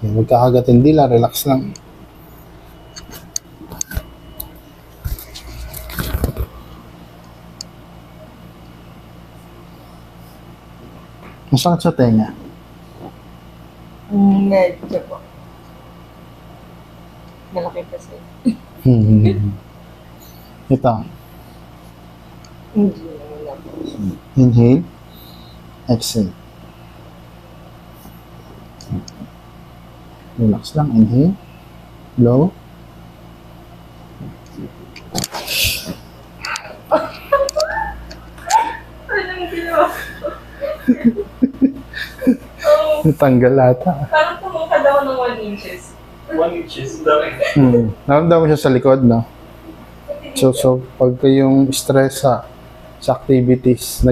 Yan, huwag kakagatin dila, relax lang. Masakit sa tenga. Medyo po. Malaki kasi. Ito. Hindi naman po. Inhale. Exhale. Relax lang. Inhale. Blow. Anong ginawa? Natanggal ata. Parang tumukad ako ng 1 inches. 1 inches, dami. Naramdaman mo siya sa likod, no? So pagka yung stress sa activities,